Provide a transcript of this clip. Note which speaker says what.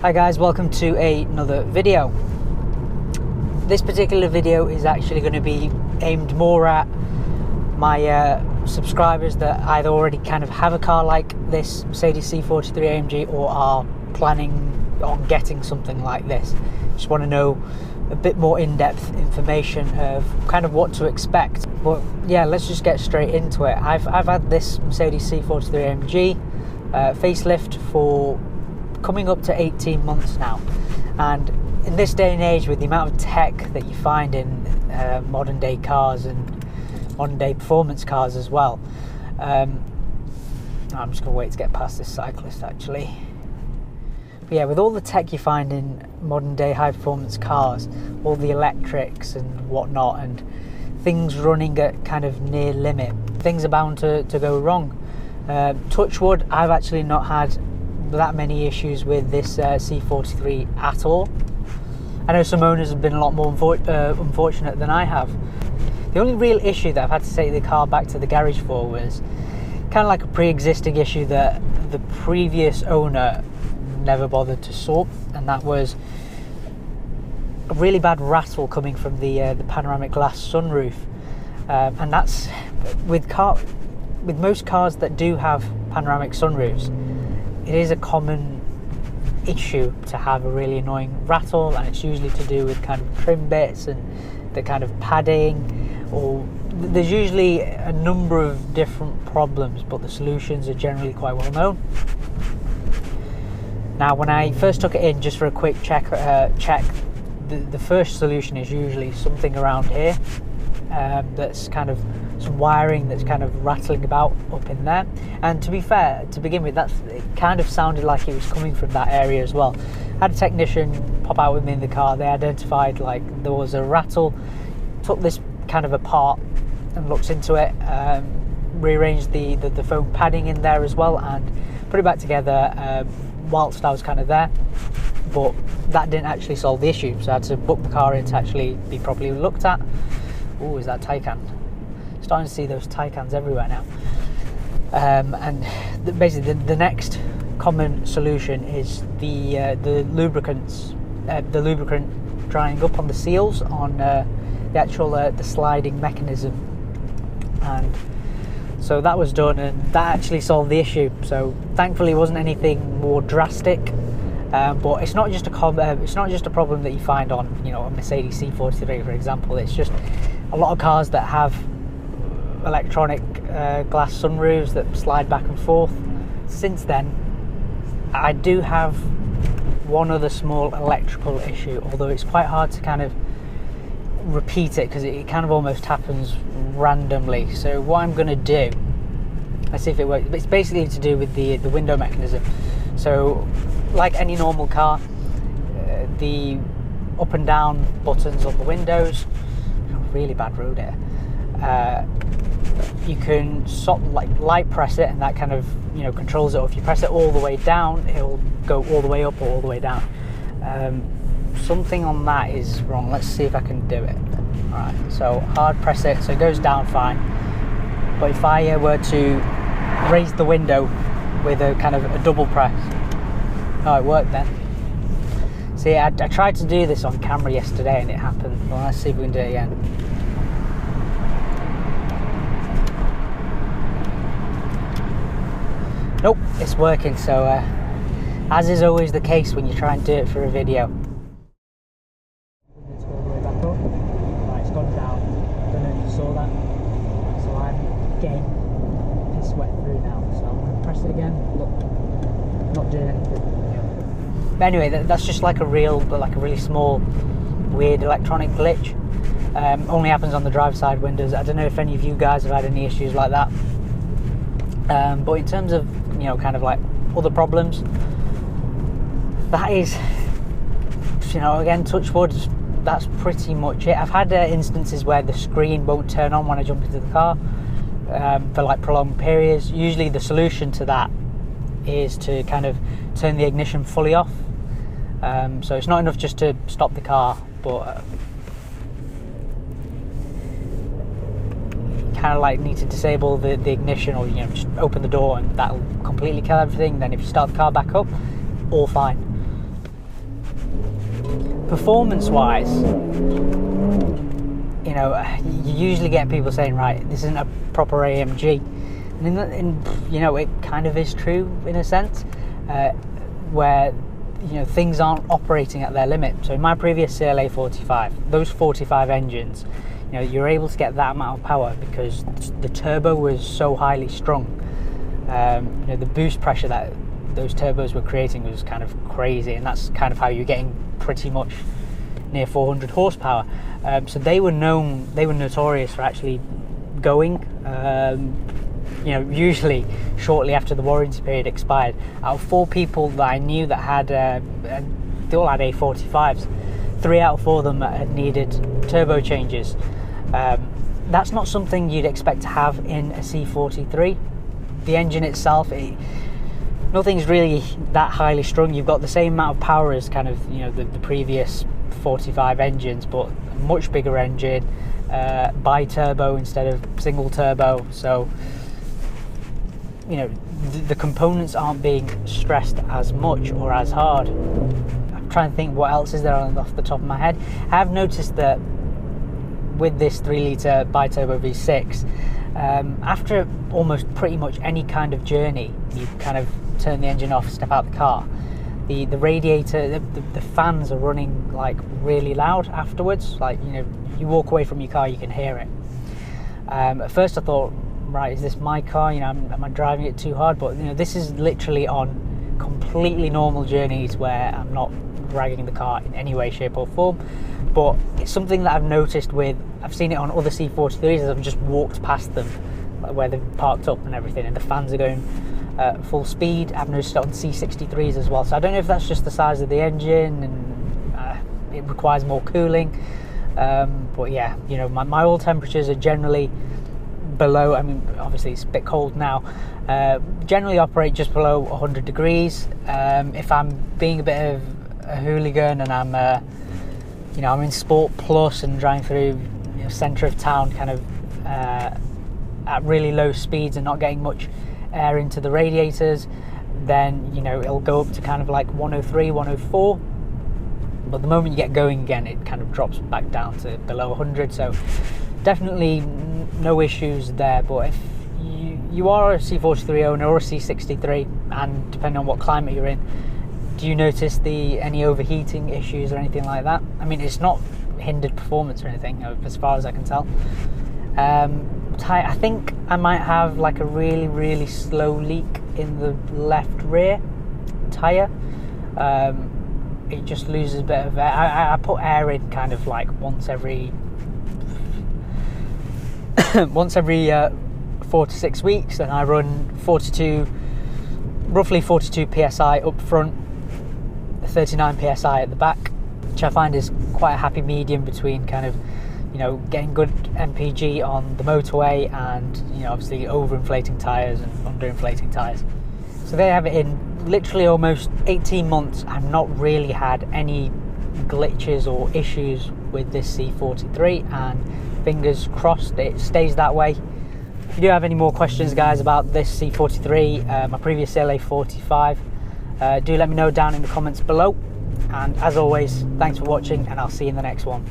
Speaker 1: Hi guys, welcome to another video. This particular video is actually going to be aimed more at my subscribers that either already kind of have a car like this Mercedes C43 AMG or are planning on getting something like this. Just want to know a bit more in-depth information of kind of what to expect. But yeah, let's just get straight into it. I've had this Mercedes C43 AMG facelift for coming up to 18 months now, and in this day and age, with the amount of tech that you find in modern day cars and modern day performance cars as well, I'm just gonna wait to get past this cyclist actually. But yeah, with all the tech you find in modern day high performance cars, all the electrics and whatnot, and things running at kind of near limit, things are bound to go wrong. Touch wood, I've actually not had that many issues with this C43 at all. I know some owners have been a lot more unfortunate than I have. The only real issue that I've had to take the car back to the garage for was kind of like a pre-existing issue that the previous owner never bothered to sort, and that was a really bad rattle coming from the panoramic glass sunroof. And that's with most cars that do have panoramic sunroofs. It is a common issue to have a really annoying rattle, and it's usually to do with kind of trim bits and the kind of padding, or there's usually a number of different problems, but the solutions are generally quite well known. Now, when I first took it in just for a quick check, the first solution is usually something around here. That's kind of some wiring that's kind of rattling about up in there, and to be fair, to begin with, it kind of sounded like it was coming from that area as well. I had a technician pop out with me in the car. They identified like there was a rattle, took this kind of apart and looked into it, rearranged the foam padding in there as well, and put it back together whilst I was kind of there. But that didn't actually solve the issue, so I had to book the car in to actually be properly looked at. Oh, is that Taycan? Starting to see those Taycans everywhere now. And basically, the next common solution is the lubricant drying up on the seals on the actual the sliding mechanism, and so that was done, and that actually solved the issue. So thankfully, it wasn't anything more drastic. But it's not just a problem that you find on, you know, a Mercedes C43, for example. It's just a lot of cars that have electronic glass sunroofs that slide back and forth. Since then, I do have one other small electrical issue, although it's quite hard to kind of repeat it because it kind of almost happens randomly. So what I'm going to do, let's see if it works. It's basically to do with the window mechanism. So like any normal car, the up and down buttons on the windows, really bad road here, you can light press it, and that kind of, you know, controls it. Or if you press it all the way down, it'll go all the way up or all the way down. Something on that is wrong. Let's see if I can do it. Alright, so hard press it so it goes down fine, but if I were to raise the window with a kind of a double press, oh, it worked then. See, I tried to do this on camera yesterday and it happened. Well, let's see if we can do it again. Nope, it's working. So as is always the case when you try and do it for a video. It's all the way back up. Right, it's gone down. I don't know if you saw that. So I'm getting piss wet through now. So I'm going to press it again. Look, not doing anything. But anyway, that's just like a really small, weird electronic glitch. Only happens on the driver's side windows. I don't know if any of you guys have had any issues like that. But in terms of, you know, kind of like other problems, that is, you know, again, touch wood, that's pretty much it. I've had instances where the screen won't turn on when I jump into the car for like prolonged periods. Usually the solution to that is to kind of turn the ignition fully off. So it's not enough just to stop the car, but kind of like need to disable the ignition, or, you know, just open the door and that'll completely kill everything. Then if you start the car back up, all fine. performance wise, you know, you usually get people saying, right, this isn't a proper AMG, and you know, it kind of is true in a sense, where, you know, things aren't operating at their limit. So in my previous CLA 45, those 45 engines, you know, you're able to get that amount of power because the turbo was so highly strung. You know, the boost pressure that those turbos were creating was kind of crazy, and that's kind of how you're getting pretty much near 400 horsepower. So they were notorious for actually going, you know, usually shortly after the warranty period expired. Out of 4 people that I knew that had, they all had A45s, 3 out of 4 of them had needed turbo changes. That's not something you'd expect to have in a C43. The engine itself, nothing's really that highly strung. You've got the same amount of power as kind of, you know, the previous 45 engines, but a much bigger engine, bi-turbo instead of single turbo. So, you know, the components aren't being stressed as much or as hard. I'm trying to think what else is there off the top of my head. I have noticed that with this 3-litre bi-turbo V6, after almost pretty much any kind of journey, you kind of turn the engine off, step out the car, the radiator, the fans are running like really loud afterwards. Like, you know, you walk away from your car, you can hear it. At first I thought, right, is this my car? You know, am I driving it too hard? But, you know, this is literally on completely normal journeys where I'm not dragging the car in any way, shape or form. But it's something that I've noticed I've seen it on other C43s as I've just walked past them, where they've parked up and everything, and the fans are going full speed. I've noticed it on C63s as well. So I don't know if that's just the size of the engine and it requires more cooling. But yeah, you know, my oil temperatures are generally below, I mean, obviously it's a bit cold now, generally operate just below 100 degrees. If I'm being a bit of a hooligan and I'm you know, I'm in Sport Plus and driving through, you know, centre of town kind of at really low speeds and not getting much air into the radiators, then, you know, it'll go up to kind of like 103, 104. But the moment you get going again, it kind of drops back down to below 100. So definitely no issues there. But if you are a C43 owner or a C63, and depending on what climate you're in, do you notice any overheating issues or anything like that? I mean, it's not hindered performance or anything, as far as I can tell. I think I might have like a really, really slow leak in the left rear tyre. It just loses a bit of air. I put air in kind of like once every 4 to 6 weeks, and I run roughly 42 psi up front, 39 psi at the back, which I find is quite a happy medium between kind of, you know, getting good MPG on the motorway and, you know, obviously overinflating tyres and underinflating tyres. So they have it in literally almost 18 months. I've not really had any glitches or issues with this C43, and fingers crossed it stays that way. If you do have any more questions, guys, about this C43, my previous CLA 45, do let me know down in the comments below. And as always, thanks for watching, and I'll see you in the next one.